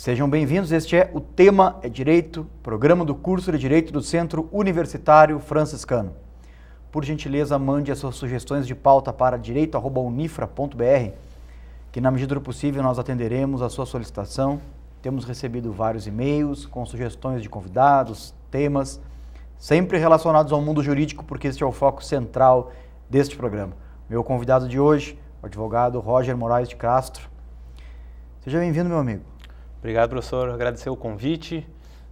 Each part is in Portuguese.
Sejam bem-vindos, este é o Tema é Direito, programa do curso de Direito do Centro Universitário Franciscano. Por gentileza, mande as suas sugestões de pauta para direito@unifra.br, que na medida do possível nós atenderemos a sua solicitação. Temos recebido vários e-mails com sugestões de convidados, temas, sempre relacionados ao mundo jurídico, porque este é o foco central deste programa. Meu convidado de hoje, o advogado Roger Moraes de Castro. Seja bem-vindo, meu amigo. Obrigado, professor. Agradecer o convite,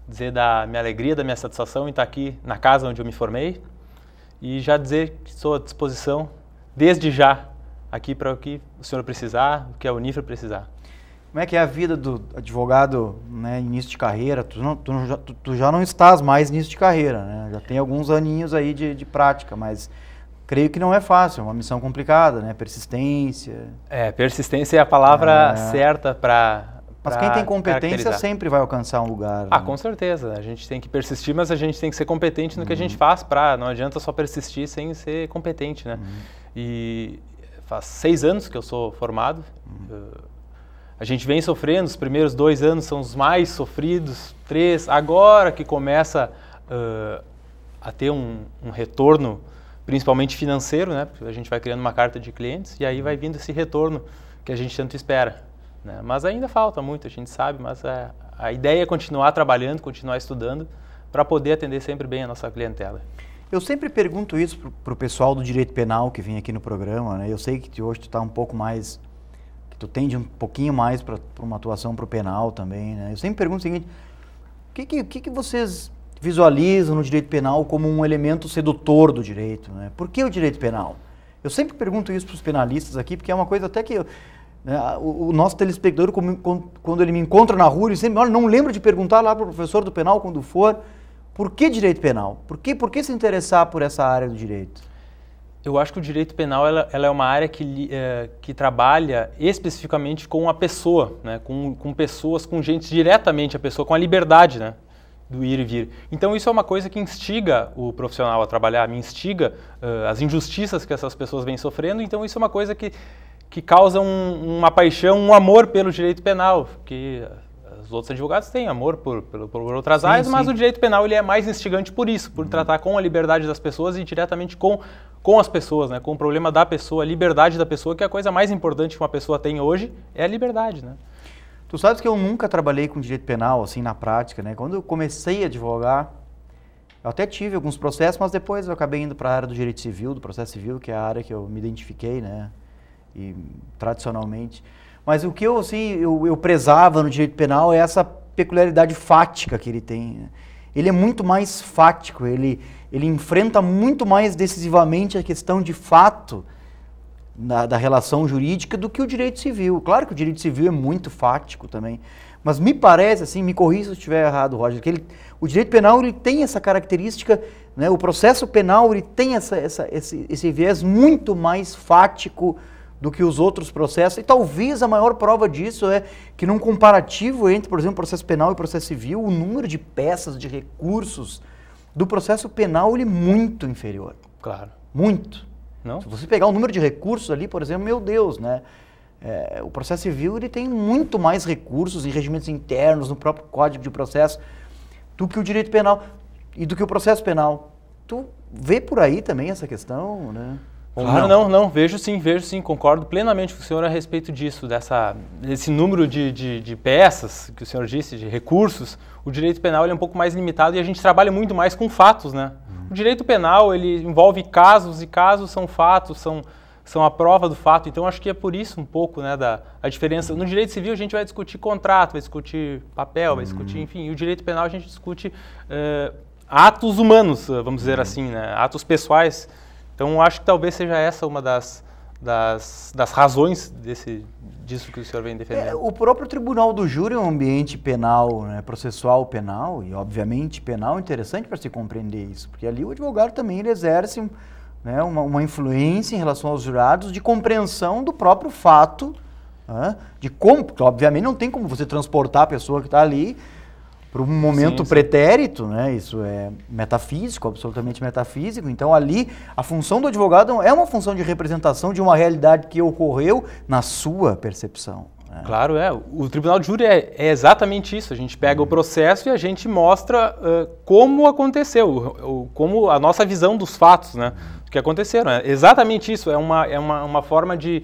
dizer da minha alegria, da minha satisfação em estar aqui na casa onde eu me formei e já dizer que estou à disposição, desde já, aqui para o que o senhor precisar, o que a Unifra precisar. Como é que é a vida do advogado, né, início de carreira? Tu já não estás mais início de carreira, né? Já tem alguns aninhos aí de prática, mas creio que não é fácil, é uma missão complicada, né? Persistência. Persistência é a palavra certa para... Mas quem tem competência sempre vai alcançar um lugar. Ah, né? Com certeza. A gente tem que persistir, mas a gente tem que ser competente no que a gente faz. Não adianta só persistir sem ser competente, né? E faz 6 anos que eu sou formado. A gente vem sofrendo, os primeiros 2 anos são os mais sofridos, 3. Agora que começa a ter um retorno, principalmente financeiro, né? Porque a gente vai criando uma carta de clientes e aí vai vindo esse retorno que a gente tanto espera. Né? Mas ainda falta muito, a gente sabe, mas a ideia é continuar trabalhando, continuar estudando, para poder atender sempre bem a nossa clientela. Eu sempre pergunto isso para o pessoal do direito penal que vem aqui no programa, né? Eu sei que hoje tu está um pouco mais, que tu tende um pouquinho mais para uma atuação para o penal também, né? Eu sempre pergunto o seguinte, o que vocês visualizam no direito penal como um elemento sedutor do direito, né? Por que o direito penal? Eu sempre pergunto isso para os penalistas aqui, porque é uma coisa até que... O nosso telespectador, quando ele me encontra na rua, ele sempre, olha, não lembro de perguntar lá para o professor do penal quando for, por que direito penal? Por que se interessar por essa área do direito? Eu acho que o direito penal ela é uma área que trabalha especificamente com a pessoa, né? com pessoas, com gente diretamente, a pessoa com a liberdade, né? Do ir e vir. Então isso é uma coisa que instiga o profissional a trabalhar, me instiga as injustiças que essas pessoas vêm sofrendo, então isso é uma coisa que causa uma paixão, um amor pelo direito penal, que os outros advogados têm amor por outras áreas, mas o direito penal ele é mais instigante por isso, por tratar com a liberdade das pessoas e diretamente com as pessoas, né? Com o problema da pessoa, a liberdade da pessoa, que é a coisa mais importante que uma pessoa tem hoje, é a liberdade, né? Tu sabes que eu nunca trabalhei com direito penal, assim, na prática, né? Quando eu comecei a advogar, eu até tive alguns processos, mas depois eu acabei indo para a área do direito civil, do processo civil, que é a área que eu me identifiquei, né? E tradicionalmente, mas o que eu prezava no direito penal é essa peculiaridade fática que ele tem. Ele é muito mais fático, ele enfrenta muito mais decisivamente a questão de fato da relação jurídica do que o direito civil. Claro que o direito civil é muito fático também, mas me parece, assim, me corrija se eu estiver errado, Roger, que o direito penal ele tem essa característica, né, o processo penal ele tem esse viés muito mais fático do que os outros processos, e talvez a maior prova disso é que num comparativo entre, por exemplo, processo penal e processo civil, o número de peças, de recursos do processo penal ele é muito inferior. Claro. Muito. Não? Se você pegar o número de recursos ali, por exemplo, meu Deus, né? O processo civil ele tem muito mais recursos em regimentos internos, no próprio Código de Processo, do que o direito penal e do que o processo penal. Tu vê por aí também essa questão, né? Claro, não, vejo sim, concordo plenamente com o senhor a respeito disso, desse número de peças que o senhor disse, de recursos. O direito penal ele é um pouco mais limitado e a gente trabalha muito mais com fatos, né? O direito penal ele envolve casos e casos são fatos, são a prova do fato, então acho que é por isso um pouco, né, a diferença. No direito civil a gente vai discutir contrato, vai discutir papel, vai discutir, enfim, e o direito penal a gente discute atos humanos, vamos dizer assim, né? Atos pessoais. Então, acho que talvez seja essa uma das razões disso que o senhor vem defendendo. O próprio tribunal do júri é um ambiente penal, né, processual penal, e obviamente penal é interessante para se compreender isso, porque ali o advogado também ele exerce, né, uma influência em relação aos jurados de compreensão do próprio fato, né, de como, porque obviamente não tem como você transportar a pessoa que está ali para um momento pretérito, né? Isso é metafísico, absolutamente metafísico. Então ali a função do advogado é uma função de representação de uma realidade que ocorreu na sua percepção. né? Claro, o tribunal de júri é exatamente isso. A gente pega o processo e a gente mostra como aconteceu, como a nossa visão dos fatos, né, que aconteceram. É exatamente isso. É uma forma de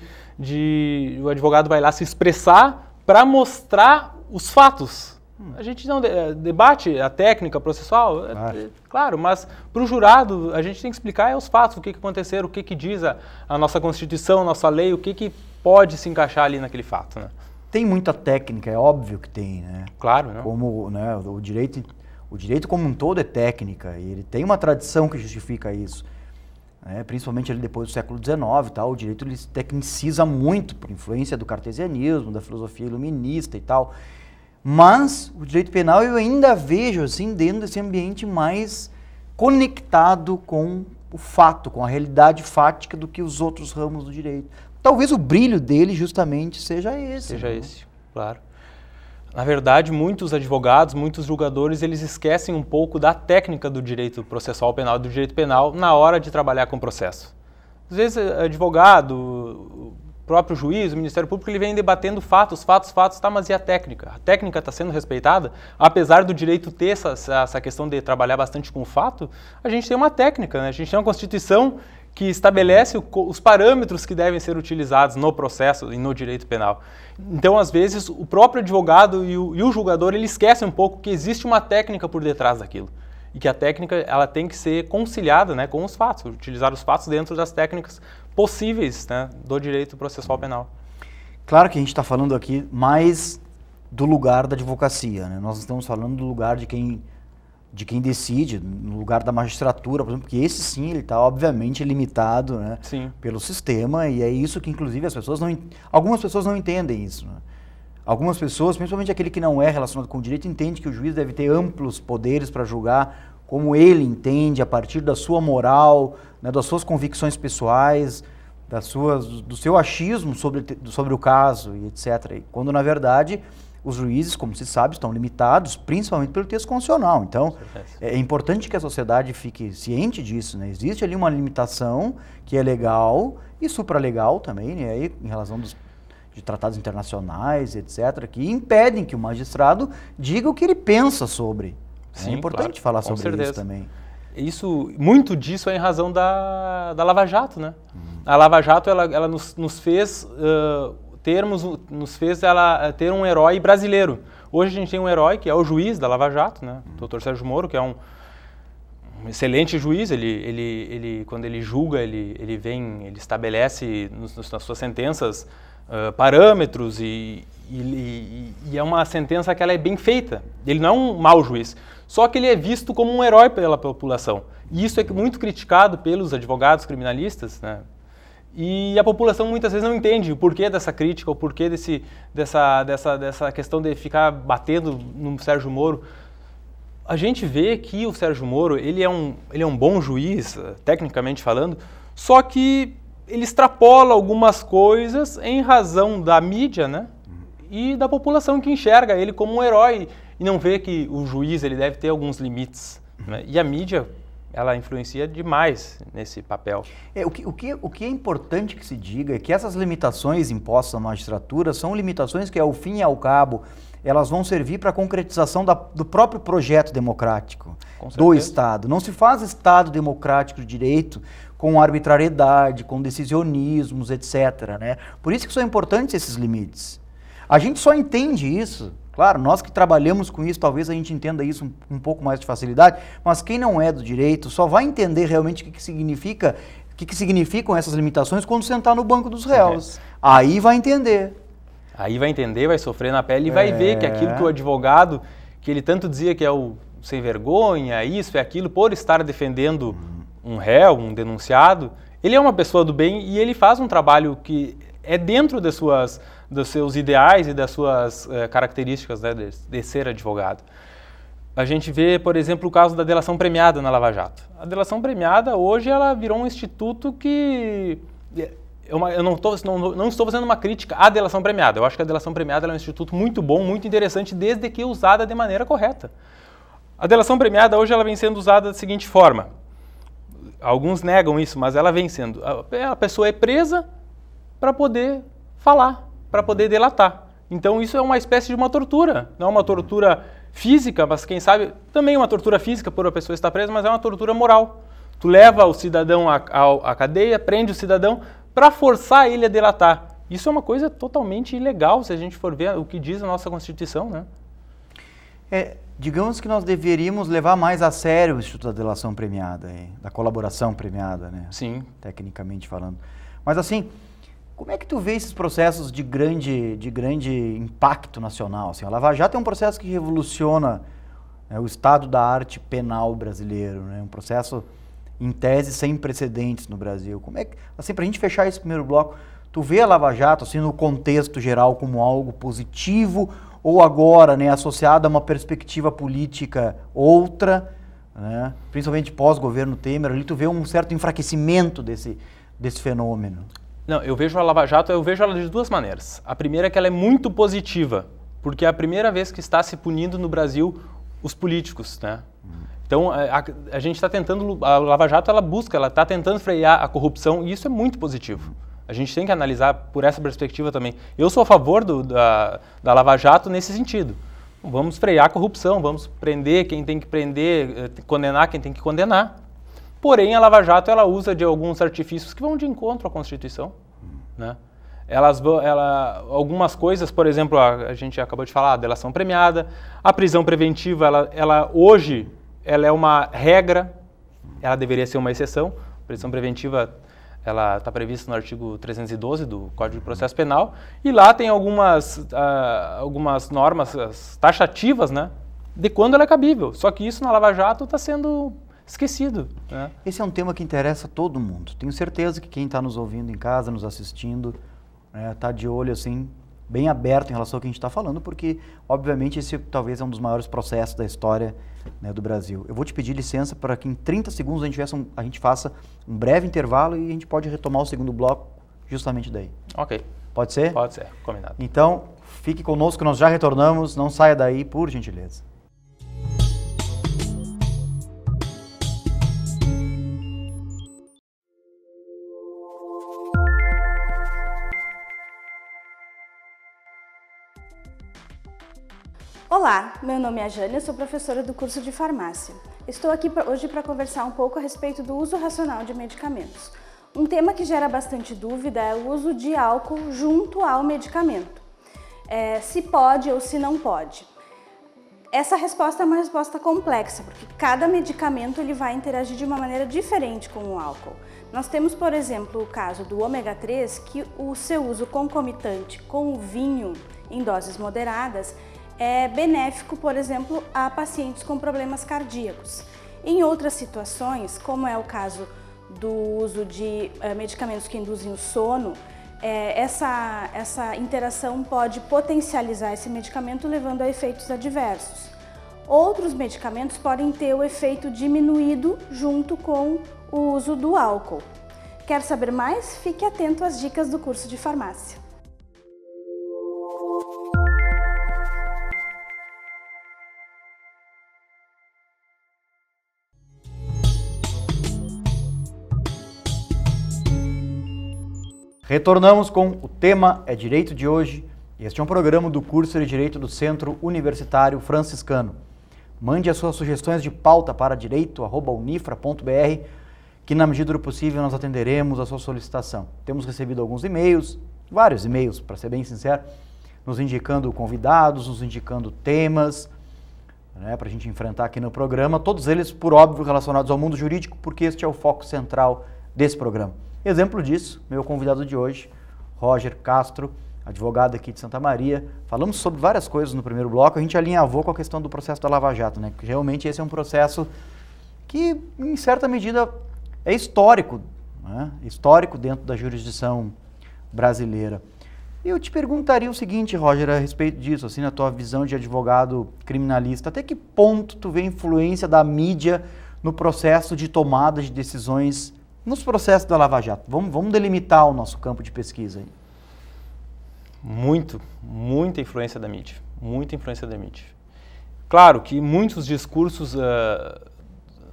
o advogado vai lá se expressar para mostrar os fatos. A gente não debate a técnica processual, claro, mas para o jurado a gente tem que explicar os fatos, o que aconteceram, o que diz a nossa Constituição, a nossa lei, o que pode se encaixar ali naquele fato, né? Tem muita técnica, é óbvio que tem, né? Claro, né? Como, né, o direito como um todo é técnica, e ele tem uma tradição que justifica isso. Principalmente ali depois do século XIX, o direito ele se tecniciza muito por influência do cartesianismo, da filosofia iluminista e tal. Mas o direito penal eu ainda vejo assim dentro desse ambiente mais conectado com o fato, com a realidade fática do que os outros ramos do direito. Talvez o brilho dele justamente seja esse. Seja esse, claro. Na verdade, muitos advogados, muitos julgadores, eles esquecem um pouco da técnica do direito processual penal, do direito penal, na hora de trabalhar com o processo. Às vezes, advogado, o próprio juiz, o Ministério Público, ele vem debatendo fatos, tá, mas e a técnica? A técnica está sendo respeitada? Apesar do direito ter essa questão de trabalhar bastante com o fato, a gente tem uma técnica, né? A gente tem uma Constituição que estabelece os parâmetros que devem ser utilizados no processo e no direito penal. Então, às vezes, o próprio advogado e o julgador, ele esquece um pouco que existe uma técnica por detrás daquilo. E que a técnica ela tem que ser conciliada, né, com os fatos, utilizar os fatos dentro das técnicas possíveis, né, do direito processual penal. Claro que a gente está falando aqui mais do lugar da advocacia, né? Nós estamos falando do lugar de quem decide, no lugar da magistratura, por exemplo, porque esse sim, ele está obviamente limitado, né, pelo sistema, e é isso que inclusive algumas pessoas não entendem isso, né? Algumas pessoas, principalmente aquele que não é relacionado com o direito, entende que o juiz deve ter amplos poderes para julgar como ele entende, a partir da sua moral, né, das suas convicções pessoais, do seu achismo sobre o caso, e etc. E quando, na verdade, os juízes, como se sabe, estão limitados, principalmente pelo texto constitucional. Então, é importante que a sociedade fique ciente disso, né? Existe ali uma limitação que é legal e supralegal também, né? Aí, em razão de tratados internacionais, etc., que impedem que o magistrado diga o que ele pensa sobre. Sim, é importante falar sobre isso também. Muito disso é em razão da Lava Jato, né? A Lava Jato, ela nos fez ter um herói brasileiro. Hoje a gente tem um herói que é o juiz da Lava Jato, né? O Dr. Sérgio Moro, que é um excelente juiz. Ele quando ele julga, ele estabelece nas suas sentenças parâmetros e é uma sentença que ela é bem feita. Ele não é um mau juiz, só que ele é visto como um herói pela população. E isso é muito criticado pelos advogados criminalistas, né? E a população muitas vezes não entende o porquê dessa crítica, o porquê dessa questão de ficar batendo no Sérgio Moro. A gente vê que o Sérgio Moro, ele é um bom juiz, tecnicamente falando, só que ele extrapola algumas coisas em razão da mídia, né? E da população que enxerga ele como um herói e não vê que o juiz ele deve ter alguns limites, né? E a mídia, ela influencia demais nesse papel. O que é importante que se diga é que essas limitações impostas à magistratura são limitações que, ao fim e ao cabo, elas vão servir para a concretização do próprio projeto democrático do Estado. Não se faz Estado democrático de direito com arbitrariedade, com decisionismos, etc., né? Por isso que são importantes esses limites. A gente só entende isso, claro, nós que trabalhamos com isso, talvez a gente entenda isso um pouco mais de facilidade, mas quem não é do direito só vai entender realmente o que significam essas limitações quando sentar no banco dos réus. Aí vai entender. Aí vai entender, vai sofrer na pele e vai ver que aquilo que o advogado, que ele tanto dizia que é o sem vergonha, isso e aquilo, por estar defendendo um réu, um denunciado, ele é uma pessoa do bem e ele faz um trabalho que é dentro dos seus ideais e das suas características, né, de ser advogado. A gente vê, por exemplo, o caso da delação premiada na Lava Jato. A delação premiada, hoje, ela virou um instituto que... Eu não estou fazendo uma crítica à delação premiada. Eu acho que a delação premiada é um instituto muito bom, muito interessante, desde que usada de maneira correta. A delação premiada, hoje, ela vem sendo usada da seguinte forma. Alguns negam isso, mas ela vem sendo... A pessoa é presa para poder falar, para poder delatar. Então isso é uma espécie de uma tortura, não é uma tortura física, mas quem sabe também uma tortura física por a pessoa estar presa, mas é uma tortura moral. Tu leva o cidadão à cadeia, prende o cidadão para forçar ele a delatar. Isso é uma coisa totalmente ilegal, se a gente for ver o que diz a nossa Constituição, né? Digamos que nós deveríamos levar mais a sério o Instituto da Delação Premiada, da colaboração premiada, né? Sim. Tecnicamente falando. Mas assim, como é que tu vê esses processos de grande impacto nacional? Assim, a Lava Jato é um processo que revoluciona, né, o estado da arte penal brasileiro, né? Um processo, em tese, sem precedentes no Brasil. Como é que, assim, para a gente fechar esse primeiro bloco, tu vê a Lava Jato, assim, no contexto geral, como algo positivo, ou agora, né, associado a uma perspectiva política outra, né, principalmente pós-governo Temer, ali tu vê um certo enfraquecimento desse fenômeno? Não, eu vejo a Lava Jato, eu vejo ela de duas maneiras. A primeira é que ela é muito positiva, porque é a primeira vez que está se punindo no Brasil os políticos, né? Então, a gente está tentando, a Lava Jato, ela está tentando frear a corrupção, e isso é muito positivo. A gente tem que analisar por essa perspectiva também. Eu sou a favor da Lava Jato nesse sentido. Vamos frear a corrupção, vamos prender quem tem que prender, condenar quem tem que condenar. Porém, a Lava Jato ela usa de alguns artifícios que vão de encontro à Constituição, né? Algumas coisas, por exemplo, a gente acabou de falar, a delação premiada, a prisão preventiva, hoje ela é uma regra, ela deveria ser uma exceção. A prisão preventiva ela está prevista no artigo 312 do Código de Processo Penal, e lá tem algumas normas taxativas, né, de quando ela é cabível. Só que isso na Lava Jato está sendo esquecido, né? Esse é um tema que interessa a todo mundo. Tenho certeza que quem está nos ouvindo em casa, nos assistindo, está de olho assim, bem aberto em relação ao que a gente está falando, porque, obviamente, esse talvez é um dos maiores processos da história, né, do Brasil. Eu vou te pedir licença para que em 30 segundos a gente faça um breve intervalo e a gente pode retomar o segundo bloco justamente daí. Ok. Pode ser? Pode ser, combinado. Então, fique conosco, nós já retornamos, não saia daí, por gentileza. Olá, meu nome é Jânia, sou professora do curso de farmácia. Estou aqui hoje para conversar um pouco a respeito do uso racional de medicamentos. Um tema que gera bastante dúvida é o uso de álcool junto ao medicamento. Se pode ou se não pode. Essa resposta é uma resposta complexa, porque cada medicamento ele vai interagir de uma maneira diferente com o álcool. Nós temos, por exemplo, o caso do ômega 3, que o seu uso concomitante com o vinho em doses moderadas é benéfico, por exemplo, a pacientes com problemas cardíacos. Em outras situações, como é o caso do uso de medicamentos que induzem o sono, essa interação pode potencializar esse medicamento, levando a efeitos adversos. Outros medicamentos podem ter o efeito diminuído junto com o uso do álcool. Quer saber mais? Fique atento às dicas do curso de farmácia. Retornamos com o tema é Direito de hoje. Este é um programa do curso de Direito do Centro Universitário Franciscano. Mande as suas sugestões de pauta para direito@unifra.br, que na medida do possível nós atenderemos a sua solicitação. Temos recebido alguns e-mails, vários e-mails, para ser bem sincero, nos indicando convidados, nos indicando temas, né, para a gente enfrentar aqui no programa, todos eles, por óbvio, relacionados ao mundo jurídico, porque este é o foco central desse programa. Exemplo disso, meu convidado de hoje, Roger Castro, advogado aqui de Santa Maria. Falamos sobre várias coisas no primeiro bloco, a gente alinhavou com a questão do processo da Lava Jato, né? Porque realmente esse é um processo que, em certa medida, é histórico, né? Histórico dentro da jurisdição brasileira. Eu te perguntaria o seguinte, Roger, a respeito disso, assim, na tua visão de advogado criminalista, até que ponto tu vê a influência da mídia no processo de tomada de decisões nos processos da Lava Jato? Vamos delimitar o nosso campo de pesquisa aí. Muita influência da mídia. Muita influência da mídia. Claro que muitos discursos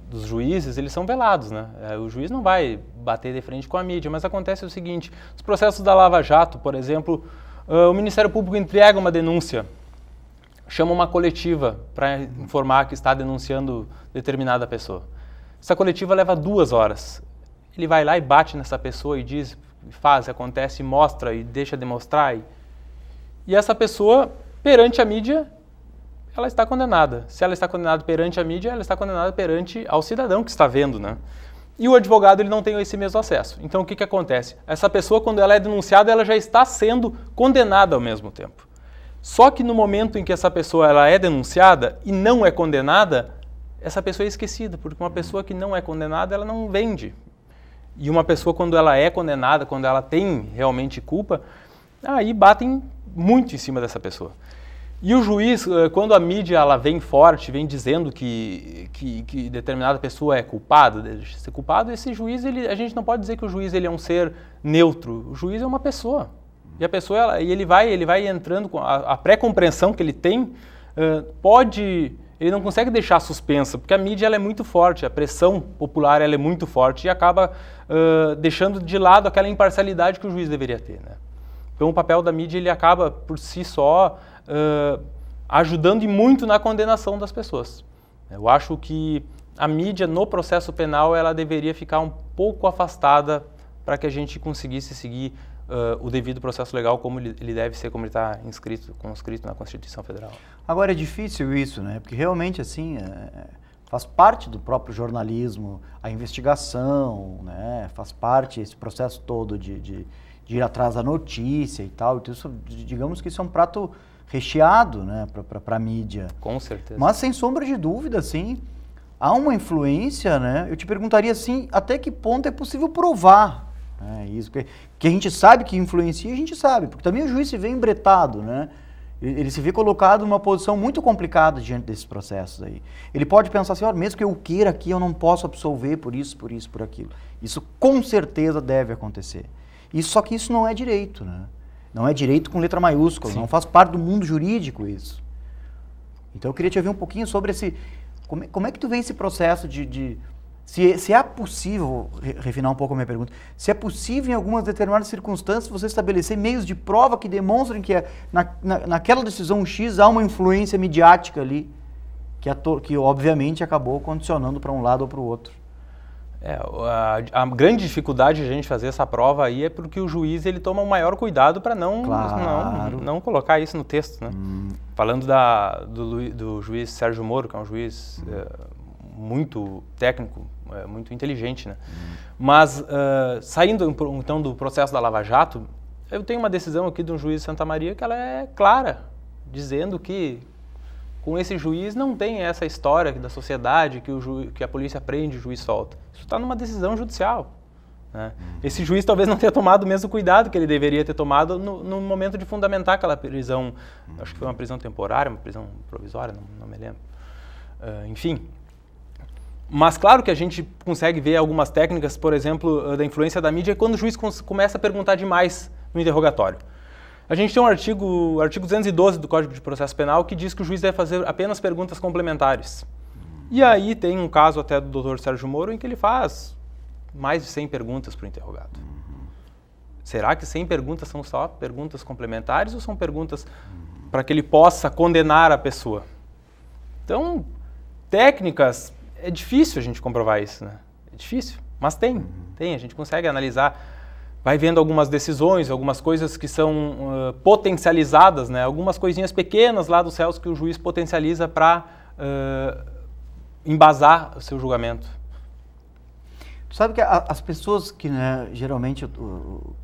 dos juízes, eles são velados, né? O juiz não vai bater de frente com a mídia, mas acontece o seguinte, os processos da Lava Jato, por exemplo, O Ministério Público entrega uma denúncia, chama uma coletiva para informar que está denunciando determinada pessoa. Essa coletiva leva 2 horas. Ele vai lá e bate nessa pessoa e diz, faz, acontece, mostra e deixa demonstrar. E essa pessoa, perante a mídia, ela está condenada. Se ela está condenada perante a mídia, ela está condenada perante ao cidadão que está vendo, né? E o advogado ele não tem esse mesmo acesso. Então o que acontece? Essa pessoa, quando ela é denunciada, ela já está sendo condenada ao mesmo tempo. Só que no momento em que essa pessoa ela é denunciada e não é condenada, essa pessoa é esquecida, porque uma pessoa que não é condenada, ela não vende. E uma pessoa, quando ela é condenada, quando ela tem realmente culpa, aí batem muito em cima dessa pessoa. E o juiz, quando a mídia ela vem forte, vem dizendo que determinada pessoa é culpada, deve ser culpado, esse juiz, a gente não pode dizer que o juiz ele é um ser neutro. O juiz é uma pessoa. E a pessoa, ele vai entrando com a pré-compreensão que ele tem, ele não consegue deixar suspensa, porque a mídia ela é muito forte, a pressão popular ela é muito forte e acaba deixando de lado aquela imparcialidade que o juiz deveria ter, né? Então o papel da mídia ele acaba por si só ajudando e muito na condenação das pessoas. Eu acho que a mídia no processo penal ela deveria ficar um pouco afastada para que a gente conseguisse seguir o devido processo legal como ele deve ser, como ele está conscrito na Constituição Federal. Agora é difícil isso, né? Porque realmente assim faz parte do próprio jornalismo a investigação, né? Faz parte esse processo todo de ir atrás da notícia e tal. Então, digamos que isso é um prato recheado, né, para a mídia. Com certeza. Mas, sem sombra de dúvida, assim, há uma influência, né? Eu te perguntaria, assim, até que ponto é possível provar, né, isso? Que a gente sabe que influencia, a gente sabe, porque também o juiz se vê embretado, né? Ele se vê colocado numa posição muito complicada diante desses processos aí. Ele pode pensar assim, mesmo que eu queira aqui, eu não posso absolver por isso, por aquilo. Isso com certeza deve acontecer. Só que isso não é direito, né? Não é direito com letra maiúscula, Sim. Não faz parte do mundo jurídico isso. Então eu queria te ouvir um pouquinho sobre esse... Como é que tu vê esse processo se é possível, refinar um pouco a minha pergunta, se é possível em algumas determinadas circunstâncias você estabelecer meios de prova que demonstrem que naquela decisão X há uma influência midiática ali, que obviamente acabou condicionando para um lado ou para o outro. A grande dificuldade de a gente fazer essa prova aí é porque o juiz ele toma o maior cuidado para não colocar isso no texto, né? Falando do juiz Sérgio Moro, que é um juiz muito técnico, muito inteligente, né? Mas saindo então do processo da Lava Jato, eu tenho uma decisão aqui de um juiz de Santa Maria que ela é clara, dizendo que com esse juiz não tem essa história da sociedade que a polícia prende e o juiz solta. Isso está numa decisão judicial, né? Esse juiz talvez não tenha tomado o mesmo cuidado que ele deveria ter tomado no momento de fundamentar aquela prisão. Acho que foi uma prisão temporária, uma prisão provisória, não me lembro. Enfim. Mas claro que a gente consegue ver algumas técnicas, por exemplo, da influência da mídia, quando o juiz começa a perguntar demais no interrogatório. A gente tem um artigo 212 do Código de Processo Penal que diz que o juiz deve fazer apenas perguntas complementares. E aí tem um caso até do Dr. Sérgio Moro em que ele faz mais de 100 perguntas para o interrogado. Será que 100 perguntas são só perguntas complementares ou são perguntas para que ele possa condenar a pessoa? Então, técnicas, é difícil a gente comprovar isso, né? É difícil, mas tem, a gente consegue analisar. Vai vendo algumas decisões, algumas coisas que são potencializadas, né? Algumas coisinhas pequenas lá dos réus que o juiz potencializa para embasar o seu julgamento. Tu sabe que as pessoas que, né, geralmente,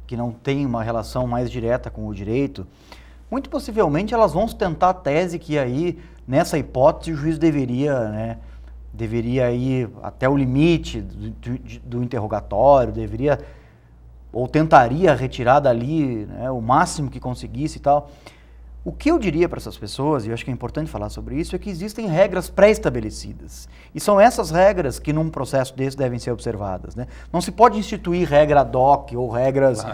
que não têm uma relação mais direta com o direito, muito possivelmente elas vão sustentar a tese que aí, nessa hipótese, o juiz deveria ir até o limite do interrogatório, ou tentaria retirar dali, né, o máximo que conseguisse e tal. O que eu diria para essas pessoas, e eu acho que é importante falar sobre isso, é que existem regras pré-estabelecidas. E são essas regras que num processo desse devem ser observadas, né? Não se pode instituir regra ad hoc ou regras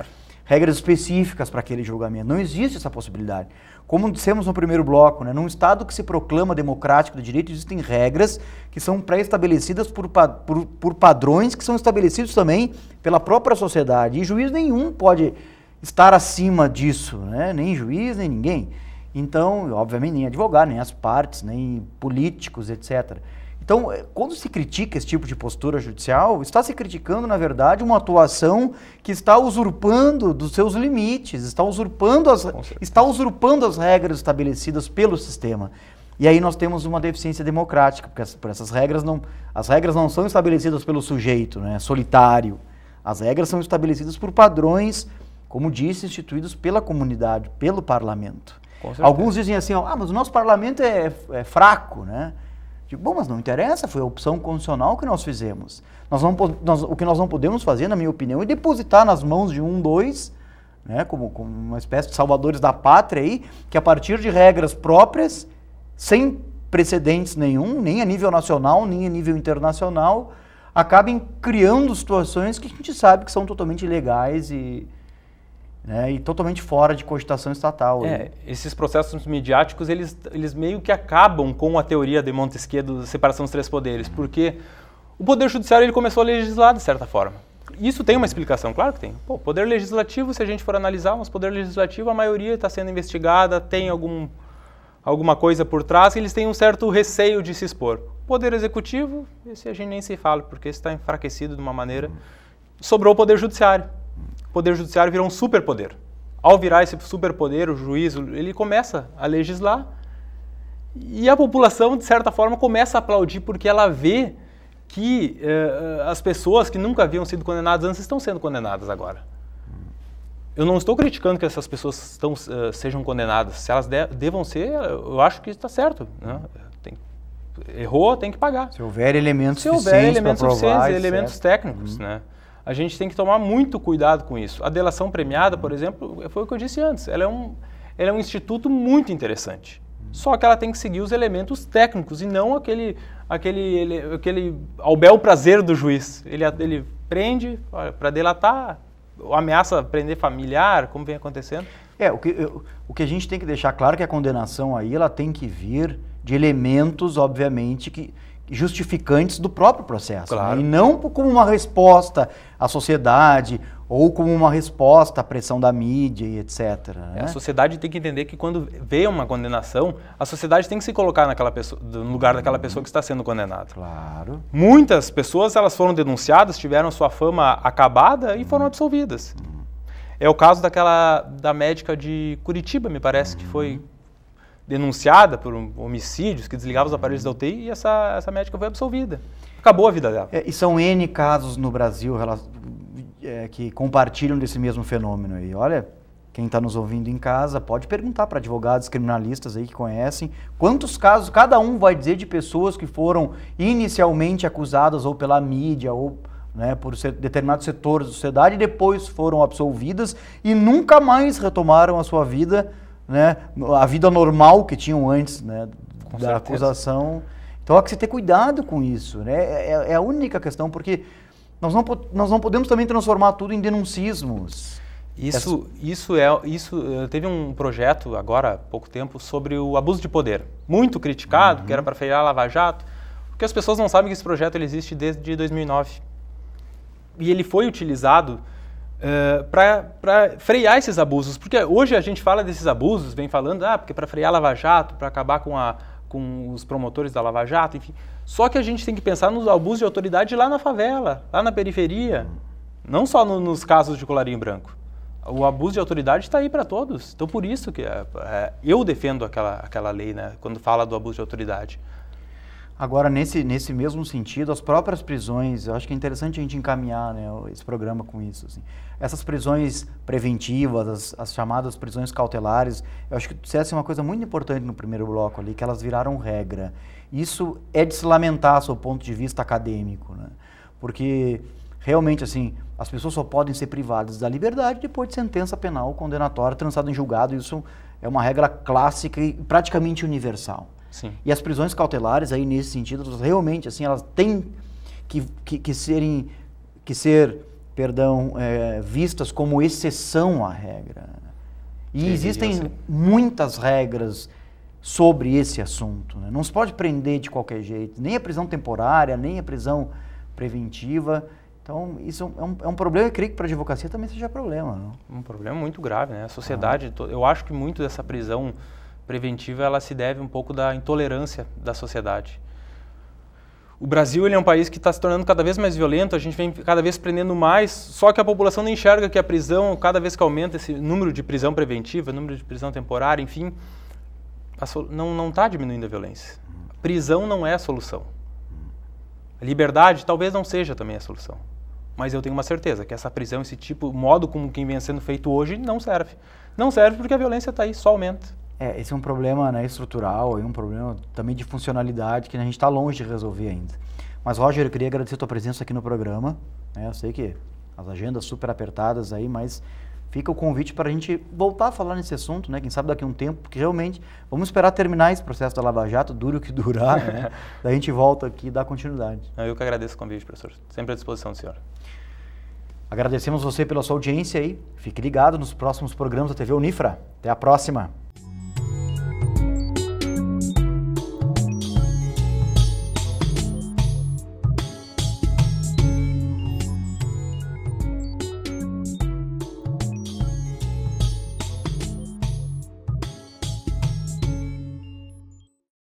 específicas para aquele julgamento. Não existe essa possibilidade. Como dissemos no primeiro bloco, né, num Estado que se proclama democrático do direito, existem regras que são pré-estabelecidas por padrões que são estabelecidos também pela própria sociedade. E juiz nenhum pode estar acima disso, né? Nem juiz, nem ninguém. Então, obviamente, nem advogado, nem as partes, nem políticos, etc. Então, quando se critica esse tipo de postura judicial, está se criticando, na verdade, uma atuação que está usurpando dos seus limites, está usurpando as regras estabelecidas pelo sistema. E aí nós temos uma deficiência democrática, porque as regras não são estabelecidas pelo sujeito, né, solitário. As regras são estabelecidas por padrões, como disse, instituídos pela comunidade, pelo parlamento. Alguns dizem assim, mas o nosso parlamento é fraco, né? Digo, bom, mas não interessa, foi a opção constitucional que nós fizemos. O que nós não podemos fazer, na minha opinião, é depositar nas mãos de dois, né, como uma espécie de salvadores da pátria aí, que a partir de regras próprias, sem precedentes nenhum, nem a nível nacional, nem a nível internacional, acabem criando situações que a gente sabe que são totalmente ilegais e totalmente fora de cogitação estatal. Esses processos midiáticos, eles meio que acabam com a teoria de Montesquieu da separação dos três poderes, porque o Poder Judiciário ele começou a legislar de certa forma. Isso tem uma explicação, claro que tem. O Poder Legislativo, se a gente for analisar, mas o Poder Legislativo, a maioria está sendo investigada, tem alguma coisa por trás, e eles têm um certo receio de se expor. O Poder Executivo, esse a gente nem se fala, porque está enfraquecido de uma maneira. Sobrou o Poder Judiciário. O Poder Judiciário virou um superpoder. Ao virar esse superpoder, o juiz, ele começa a legislar e a população, de certa forma, começa a aplaudir porque ela vê que as pessoas que nunca haviam sido condenadas antes estão sendo condenadas agora. Eu não estou criticando que essas pessoas sejam condenadas. Se elas devam ser, eu acho que está certo, né? Errou, tem que pagar. Se houver elementos suficientes, elementos técnicos, né? A gente tem que tomar muito cuidado com isso. A delação premiada, por exemplo, foi o que eu disse antes. Ela é um instituto muito interessante. Só que ela tem que seguir os elementos técnicos e não aquele ao bel prazer do juiz. Ele prende para delatar, ameaça prender familiar, como vem acontecendo. O que a gente tem que deixar claro é que a condenação aí ela tem que vir de elementos, obviamente, justificantes do próprio processo, claro. Né? E não como uma resposta à sociedade ou como uma resposta à pressão da mídia e etc. Né? A sociedade tem que entender que quando vê uma condenação, a sociedade tem que se colocar no lugar daquela pessoa que está sendo condenada. Claro. Muitas pessoas elas foram denunciadas, tiveram sua fama acabada e foram absolvidas. É o caso da médica de Curitiba, me parece, que foi denunciada por homicídios, que desligava os aparelhos da UTI, e essa médica foi absolvida. Acabou a vida dela. E são N casos no Brasil que compartilham desse mesmo fenômeno aí. Olha, quem está nos ouvindo em casa pode perguntar para advogados criminalistas aí que conhecem quantos casos cada um vai dizer de pessoas que foram inicialmente acusadas ou pela mídia ou por determinados setores da sociedade e depois foram absolvidas e nunca mais retomaram a sua vida, né, a vida normal que tinham antes, né, da acusação. Então há que se ter cuidado com isso, né? É a única questão, porque nós não podemos também transformar tudo em denuncismos. Teve um projeto agora há pouco tempo sobre o abuso de poder, muito criticado, que era para frear a Lava Jato, porque as pessoas não sabem que esse projeto ele existe desde 2009. E ele foi utilizado para frear esses abusos, porque hoje a gente fala desses abusos, vem falando, porque para frear a Lava Jato, para acabar com os promotores da Lava Jato, enfim. Só que a gente tem que pensar nos abusos de autoridade lá na favela, lá na periferia, não só nos casos de colarinho branco. O abuso de autoridade está aí para todos, então por isso que eu defendo aquela lei, né, quando fala do abuso de autoridade. Agora, nesse mesmo sentido, as próprias prisões, eu acho que é interessante a gente encaminhar, né, esse programa com isso. Assim. Essas prisões preventivas, as chamadas prisões cautelares, eu acho que tu disseste uma coisa muito importante no primeiro bloco ali, que elas viraram regra. Isso é de se lamentar, sob o ponto de vista acadêmico, né? Porque, realmente, assim, as pessoas só podem ser privadas da liberdade depois de sentença penal condenatória transitada em julgado. Isso é uma regra clássica e praticamente universal. Sim. E as prisões cautelares, aí nesse sentido, realmente, assim, elas têm que ser vistas como exceção à regra. E existem muitas regras sobre esse assunto, né? Não se pode prender de qualquer jeito, nem a prisão temporária, nem a prisão preventiva. Então, isso é um problema, eu creio que para a advocacia também seja problema. Não? Um problema muito grave, né? A sociedade, eu acho que muito dessa prisão preventiva, ela se deve um pouco da intolerância da sociedade. O Brasil, ele é um país que está se tornando cada vez mais violento, a gente vem cada vez prendendo mais, só que a população não enxerga que a prisão, cada vez que aumenta esse número de prisão preventiva, número de prisão temporária, enfim, não está diminuindo a violência. A prisão não é a solução. A liberdade talvez não seja também a solução. Mas eu tenho uma certeza que essa prisão, esse tipo, o modo como que vem sendo feito hoje, não serve. Não serve porque a violência está aí, só aumenta. Esse é um problema, né, estrutural, e um problema também de funcionalidade que a gente está longe de resolver ainda. Mas, Roger, eu queria agradecer a tua presença aqui no programa. Né? Eu sei que as agendas super apertadas aí, mas fica o convite para a gente voltar a falar nesse assunto, né? Quem sabe daqui a um tempo, porque realmente vamos esperar terminar esse processo da Lava Jato, dure o que durar, né? Daí a gente volta aqui e dá continuidade. Eu que agradeço o convite, professor. Sempre à disposição do senhor. Agradecemos você pela sua audiência aí. Fique ligado nos próximos programas da TV Unifra. Até a próxima!